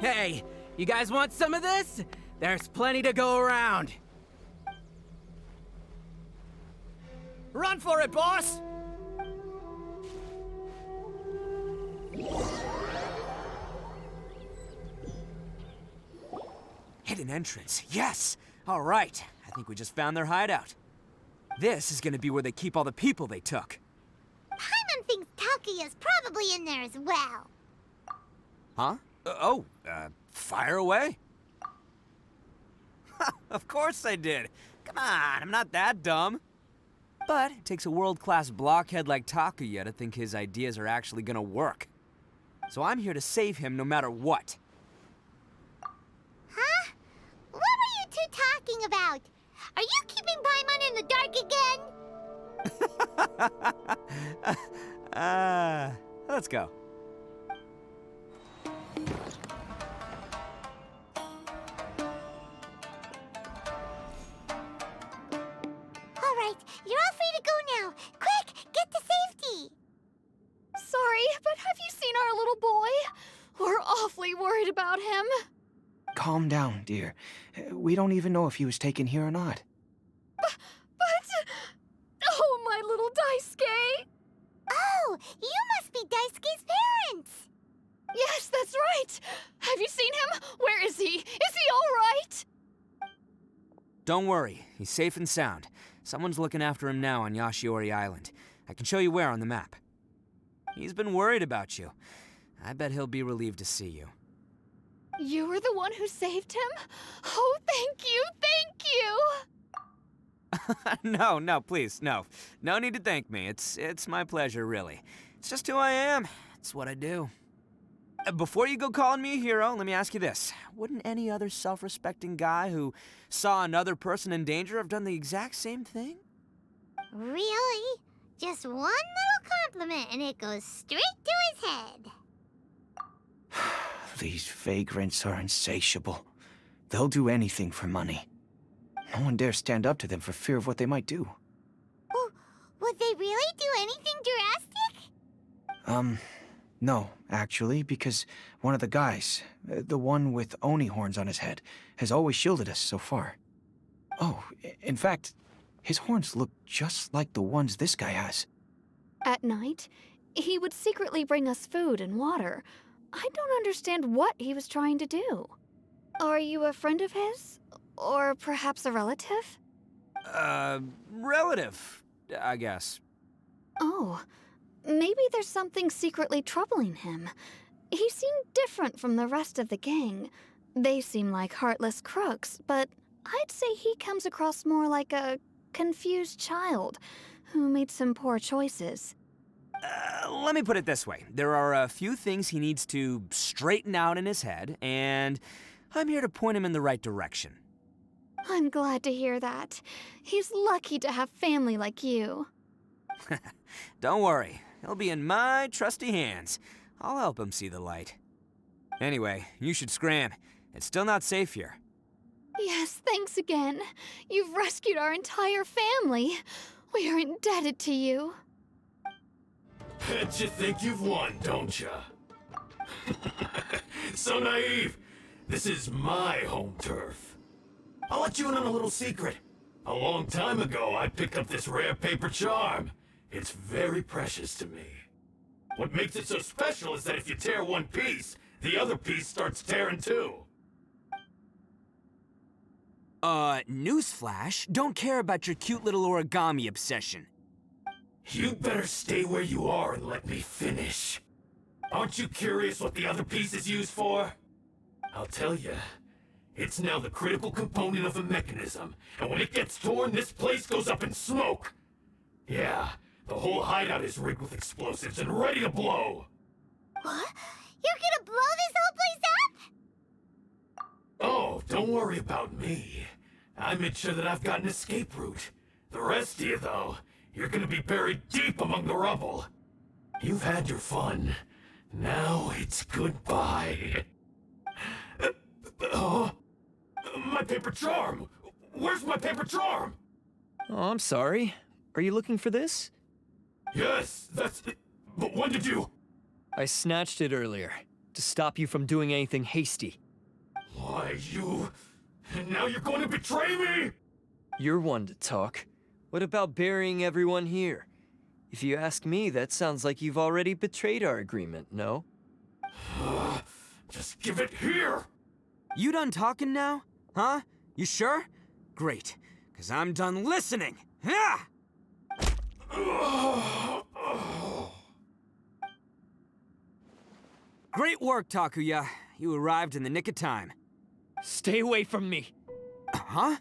Hey, you guys want some of this? There's plenty to go around. Run for it, boss! Hidden entrance. Yes! All right. I think we just found their hideout. This is gonna be where they keep all the people they took. Paimon thinks Takuya's probably in there as well. Huh? Fire away? Of course I did. Come on, I'm not that dumb. But it takes a world-class blockhead like Takuya to think his ideas are actually gonna work. So I'm here to save him no matter what. Huh? What were you two talking about? Are you keeping Paimon in the dark again? Let's go. All right, you're all free to go now. Quick, get to safety. Sorry, but have you seen our little boy? We're awfully worried about him. Calm down, dear. We don't even know if he was taken here or not. But... Oh, my little Daisuke! Oh, you must be Daisuke's parents. Yes, that's right. Have you seen him? Where is he? Is he all right? Don't worry, he's safe and sound. Someone's looking after him now on Yashiori Island. I can show you where on the map. He's been worried about you. I bet he'll be relieved to see you. You were the one who saved him? Oh, thank you, thank you! No, please, no. No need to thank me. It's my pleasure, really. It's just who I am. It's what I do. Before you go calling me a hero, let me ask you this. Wouldn't any other self-respecting guy who saw another person in danger have done the exact same thing? Really? Just one little compliment and it goes straight to his head. These vagrants are insatiable. They'll do anything for money. No one dares stand up to them for fear of what they might do. Would they really do anything drastic? No, actually, because one of the guys, the one with Oni horns on his head, has always shielded us so far. Oh, in fact, his horns look just like the ones this guy has. At night, he would secretly bring us food and water. I don't understand what he was trying to do. Are you a friend of his? Or perhaps a relative? Relative, I guess. Oh, maybe there's something secretly troubling him. He seemed different from the rest of the gang. They seem like heartless crooks, but I'd say he comes across more like a confused child who made some poor choices. Let me put it this way. There are a few things he needs to straighten out in his head, and I'm here to point him in the right direction. I'm glad to hear that. He's lucky to have family like you. Don't worry. He'll be in my trusty hands. I'll help him see the light. Anyway, you should scram. It's still not safe here. Yes, thanks again. You've rescued our entire family. We are indebted to you. Bet you think you've won, don't ya? So naive. This is my home turf. I'll let you in on a little secret. A long time ago, I picked up this rare paper charm. It's very precious to me. What makes it so special is that if you tear one piece, the other piece starts tearing too. Newsflash, don't care about your cute little origami obsession. You better stay where you are and let me finish. Aren't you curious what the other piece is used for? I'll tell you. It's now the critical component of a mechanism, and when it gets torn, this place goes up in smoke. Yeah, the whole hideout is rigged with explosives and ready to blow. What? You're gonna blow this whole place up? Oh, don't worry about me. I made sure that I've got an escape route. The rest of you, though, you're gonna be buried deep among the rubble. You've had your fun. Now it's goodbye. My paper charm! Where's my paper charm? Oh, I'm sorry. Are you looking for this? Yes, that's... But when did you... I snatched it earlier, to stop you from doing anything hasty. Why, you... And now you're going to betray me? You're one to talk. What about burying everyone here? If you ask me, that sounds like you've already betrayed our agreement, no? Just give it here! You done talking now? Huh? You sure? Great, because I'm done listening. Ah! Great work, Takuya. You arrived in the nick of time. Stay away from me. Huh?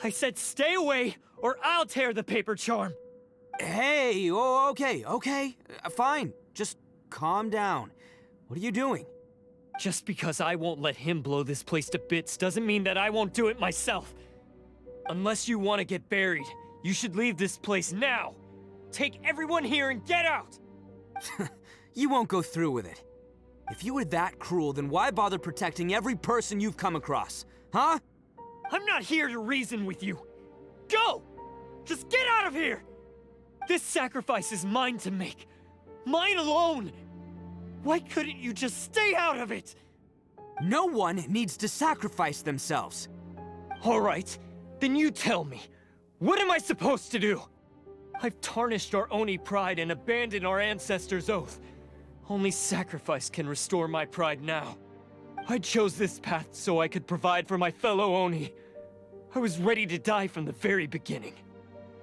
I said stay away, or I'll tear the paper charm. Hey, oh, okay. Fine. Just calm down. What are you doing? Just because I won't let him blow this place to bits doesn't mean that I won't do it myself. Unless you want to get buried, you should leave this place now. Take everyone here and get out! You won't go through with it. If you were that cruel, then why bother protecting every person you've come across? Huh? I'm not here to reason with you. Go! Just get out of here! This sacrifice is mine to make. Mine alone! Why couldn't you just stay out of it? No one needs to sacrifice themselves. All right, then you tell me. What am I supposed to do? I've tarnished our Oni pride and abandoned our ancestors' oath. Only sacrifice can restore my pride now. I chose this path so I could provide for my fellow Oni. I was ready to die from the very beginning.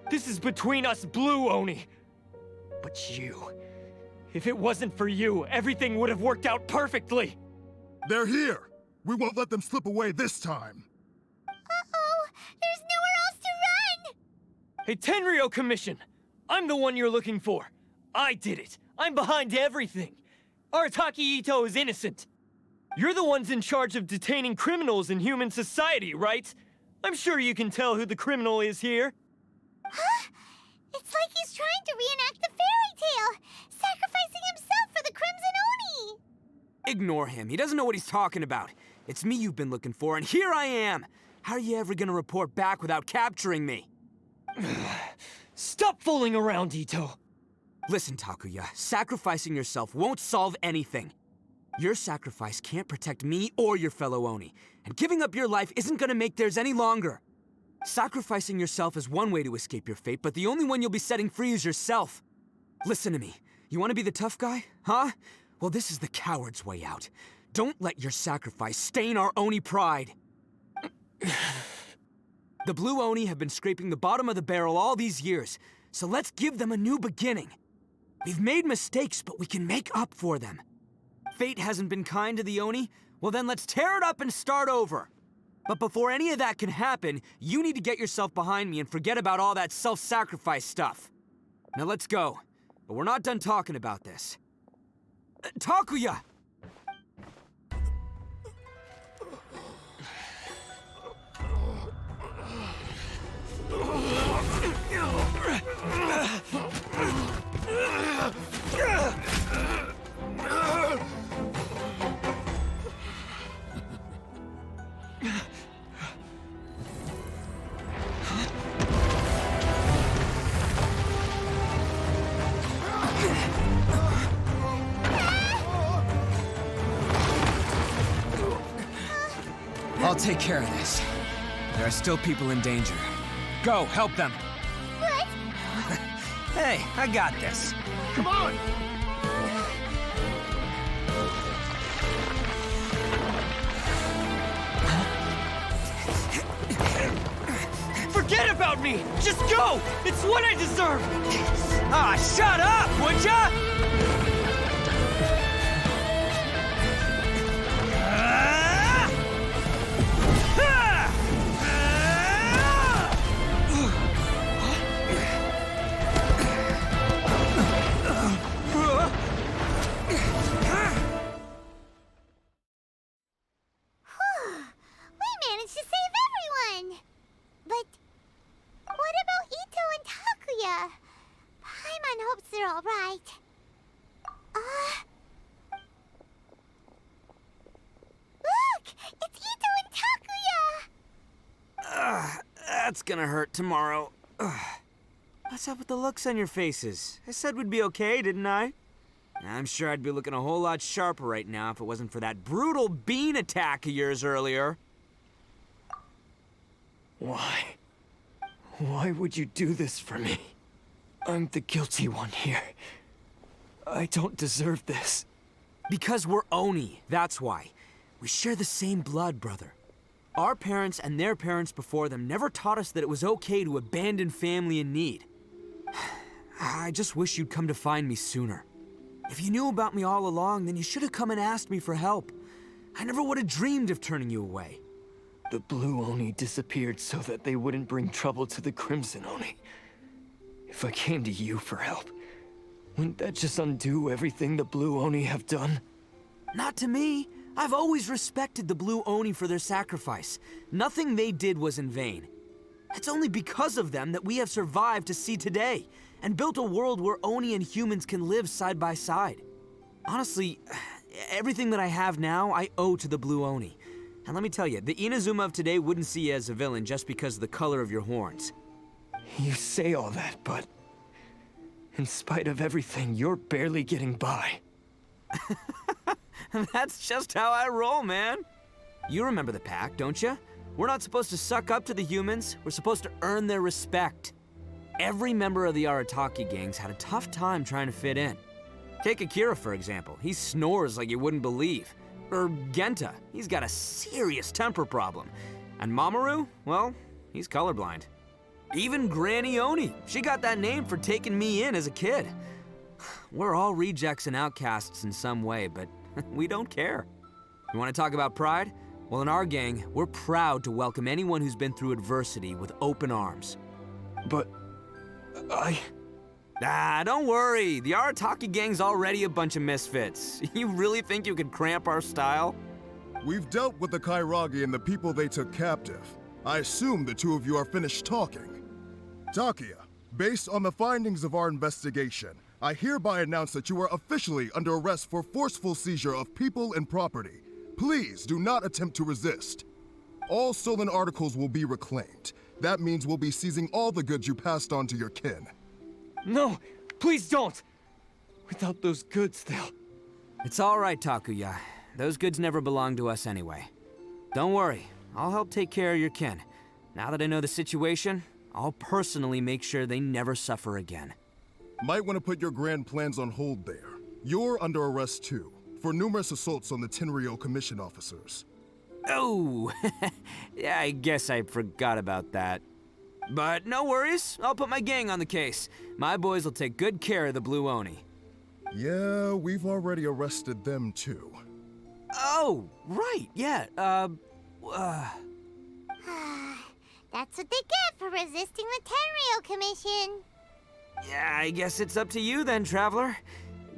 This is between us Blue Oni. But you... If it wasn't for you, everything would have worked out perfectly! They're here! We won't let them slip away this time! Uh-oh! There's nowhere else to run! Hey, Tenryou Commission! I'm the one you're looking for. I did it. I'm behind everything. Arataki Itto is innocent. You're the ones in charge of detaining criminals in human society, right? I'm sure you can tell who the criminal is here. Huh? It's like he's trying to reenact the fairy tale, sacrificing himself for the Crimson Oni! Ignore him. He doesn't know what he's talking about. It's me you've been looking for, and here I am! How are you ever gonna report back without capturing me? Stop fooling around, Itto! Listen, Takuya, sacrificing yourself won't solve anything. Your sacrifice can't protect me or your fellow Oni, and giving up your life isn't gonna make theirs any longer. Sacrificing yourself is one way to escape your fate, but the only one you'll be setting free is yourself. Listen to me. You want to be the tough guy? Huh? Well, this is the coward's way out. Don't let your sacrifice stain our Oni pride. The Blue Oni have been scraping the bottom of the barrel all these years, so let's give them a new beginning. We've made mistakes, but we can make up for them. Fate hasn't been kind to the Oni? Well then let's tear it up and start over. But before any of that can happen, you need to get yourself behind me and forget about all that self-sacrifice stuff. Now let's go. But we're not done talking about this. Takuya! I'll take care of this. There are still people in danger. Go, help them. What? Hey, I got this. Come on! Forget about me! Just go! It's what I deserve! Ah, shut up, would ya? We managed to save everyone! But what about Itto and Takuya? Paimon hopes they're alright. That's gonna hurt tomorrow. Ugh. What's up with the looks on your faces? I said we'd be okay, didn't I? I'm sure I'd be looking a whole lot sharper right now if it wasn't for that brutal bean attack of yours earlier. Why? Why would you do this for me? I'm the guilty one here. I don't deserve this. Because we're Oni, that's why. We share the same blood, brother. Our parents and their parents before them never taught us that it was okay to abandon family in need. I just wish you'd come to find me sooner. If you knew about me all along, then you should have come and asked me for help. I never would have dreamed of turning you away. The Blue Oni disappeared so that they wouldn't bring trouble to the Crimson Oni. If I came to you for help, wouldn't that just undo everything the Blue Oni have done? Not to me. I've always respected the Blue Oni for their sacrifice. Nothing they did was in vain. It's only because of them that we have survived to see today, and built a world where Oni and humans can live side by side. Honestly, everything that I have now, I owe to the Blue Oni. And let me tell you, the INAZUMA of today wouldn't see you as a villain just because of the color of your horns. You say all that, but in spite of everything, you're barely getting by. That's just how I roll, man. You remember the pact, don't you? We're not supposed to suck up to the humans. We're supposed to earn their respect. Every member of the Arataki gangs had a tough time trying to fit in. Take Akira, for example. He snores like you wouldn't believe. Or Genta. He's got a serious temper problem. And Mamoru, well, he's colorblind. Even Granny Oni. She got that name for taking me in as a kid. We're all rejects and outcasts in some way, but we don't care. You want to talk about pride? Well, in our gang, we're proud to welcome anyone who's been through adversity with open arms. But don't worry. The Arataki gang's already a bunch of misfits. You really think you could cramp our style? We've dealt with the Kairagi and the people they took captive. I assume the two of you are finished talking. Takia, based on the findings of our investigation, I hereby announce that you are officially under arrest for forceful seizure of people and property. Please do not attempt to resist. All stolen articles will be reclaimed. That means we'll be seizing all the goods you passed on to your kin. No, please don't! Without those goods, they'll... It's all right, Takuya. Those goods never belonged to us anyway. Don't worry, I'll help take care of your kin. Now that I know the situation, I'll personally make sure they never suffer again. Might want to put your grand plans on hold there. You're under arrest too, for numerous assaults on the Tenryou Commission officers. Oh, yeah, I guess I forgot about that. But no worries, I'll put my gang on the case. My boys will take good care of the Blue Oni. Yeah, we've already arrested them too. Oh, right, yeah, That's what they get for resisting the Tenryou Commission. Yeah, I guess it's up to you then, Traveler.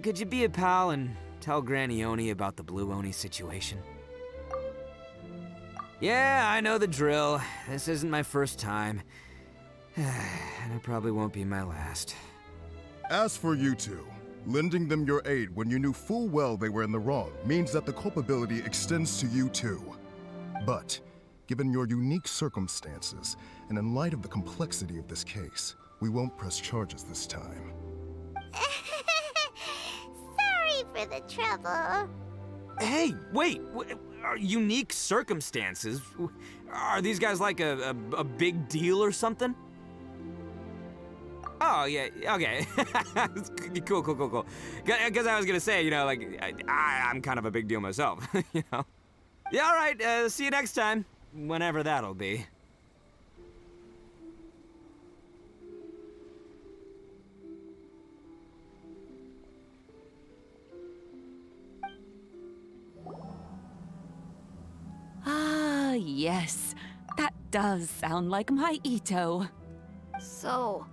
Could you be a pal and tell Granny Oni about the Blue Oni situation? Yeah, I know the drill. This isn't my first time. And it probably won't be my last. As for you two, lending them your aid when you knew full well they were in the wrong means that the culpability extends to you too. But, given your unique circumstances, and in light of the complexity of this case, we won't press charges this time. Sorry for the trouble. Hey, wait! Unique circumstances? Are these guys like a big deal or something? Oh, yeah, okay. Cool. Because I was gonna say, you know, like, I'm kind of a big deal myself, you know? Yeah, all right, see you next time. Whenever that'll be. Ah, yes. That does sound like my Itto. So,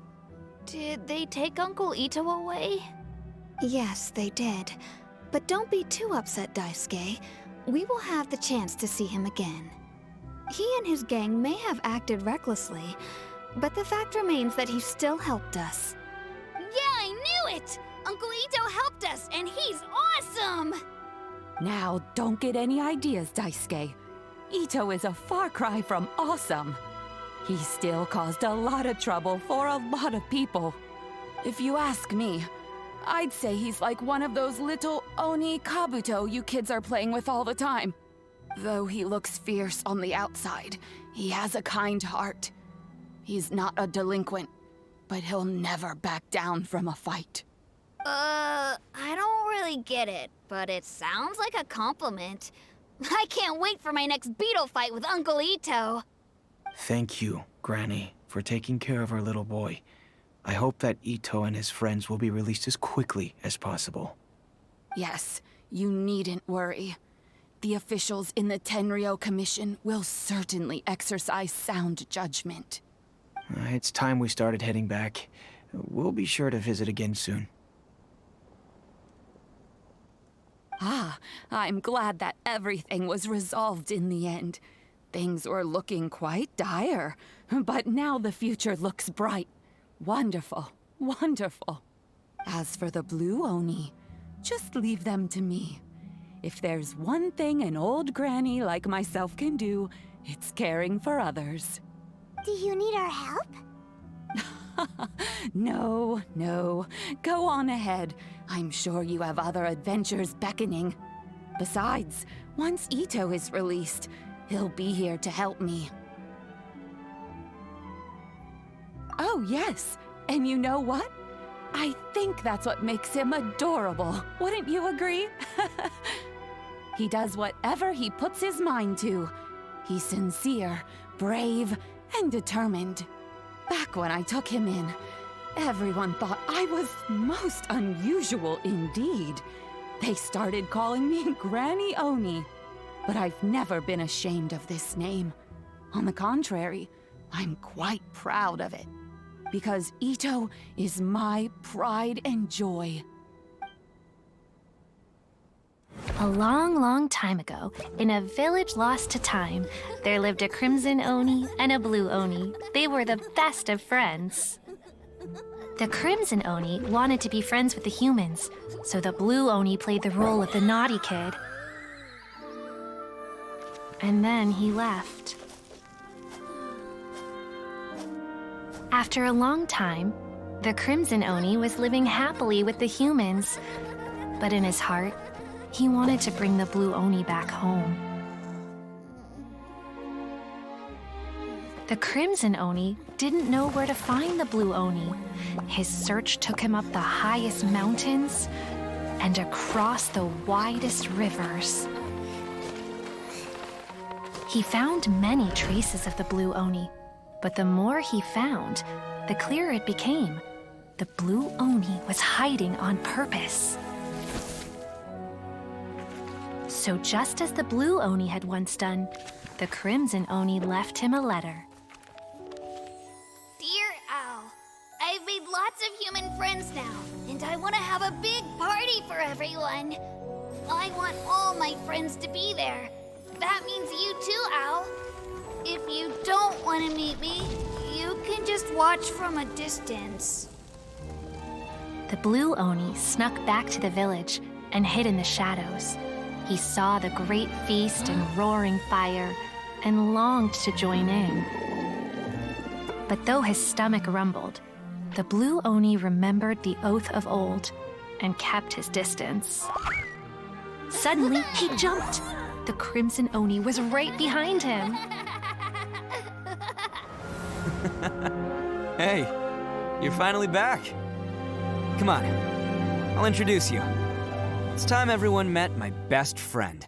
did they take Uncle Itto away? Yes, they did. But don't be too upset, Daisuke. We will have the chance to see him again. He and his gang may have acted recklessly, but the fact remains that he still helped us. Yeah, I knew it! Uncle Itto helped us, and he's awesome! Now, don't get any ideas, Daisuke. Itto is a far cry from awesome. He still caused a lot of trouble for a lot of people. If you ask me, I'd say he's like one of those little Oni Kabuto you kids are playing with all the time. Though he looks fierce on the outside, he has a kind heart. He's not a delinquent, but he'll never back down from a fight. I don't really get it, but it sounds like a compliment. I can't wait for my next beetle fight with Uncle Itto. Thank you, Granny, for taking care of our little boy. I hope that Itto and his friends will be released as quickly as possible. Yes, you needn't worry. The officials in the Tenryou Commission will certainly exercise sound judgment. It's time we started heading back. We'll be sure to visit again soon. Ah, I'm glad that everything was resolved in the end. Things were looking quite dire, but now the future looks bright. Wonderful, wonderful. As for the Blue Oni, just leave them to me. If there's one thing an old granny like myself can do, it's caring for others. Do you need our help? No, no. Go on ahead. I'm sure you have other adventures beckoning. Besides, once Itto is released, he'll be here to help me. Oh, yes. And you know what? I think that's what makes him adorable. Wouldn't you agree? He does whatever he puts his mind to. He's sincere, brave, and determined. Back when I took him in, everyone thought I was most unusual indeed. They started calling me Granny Oni. But I've never been ashamed of this name. On the contrary, I'm quite proud of it. Because Itto is my pride and joy. A long, long time ago, in a village lost to time, there lived a Crimson Oni and a Blue Oni. They were the best of friends. The Crimson Oni wanted to be friends with the humans, so the Blue Oni played the role of the naughty kid. And then he left. After a long time, the Crimson Oni was living happily with the humans, but in his heart, he wanted to bring the Blue Oni back home. The Crimson Oni didn't know where to find the Blue Oni. His search took him up the highest mountains and across the widest rivers. He found many traces of the Blue Oni, but the more he found, the clearer it became. The Blue Oni was hiding on purpose. So just as the Blue Oni had once done, the Crimson Oni left him a letter. Dear Owl, I've made lots of human friends now, and I want to have a big party for everyone. I want all my friends to be there. That means you too, Owl. If you don't want to meet me, you can just watch from a distance. The Blue Oni snuck back to the village and hid in the shadows. He saw the great feast and roaring fire and longed to join in. But though his stomach rumbled, the Blue Oni remembered the oath of old and kept his distance. Suddenly, he jumped. The Crimson Oni was right behind him. Hey, you're finally back. Come on, I'll introduce you. It's time everyone met my best friend.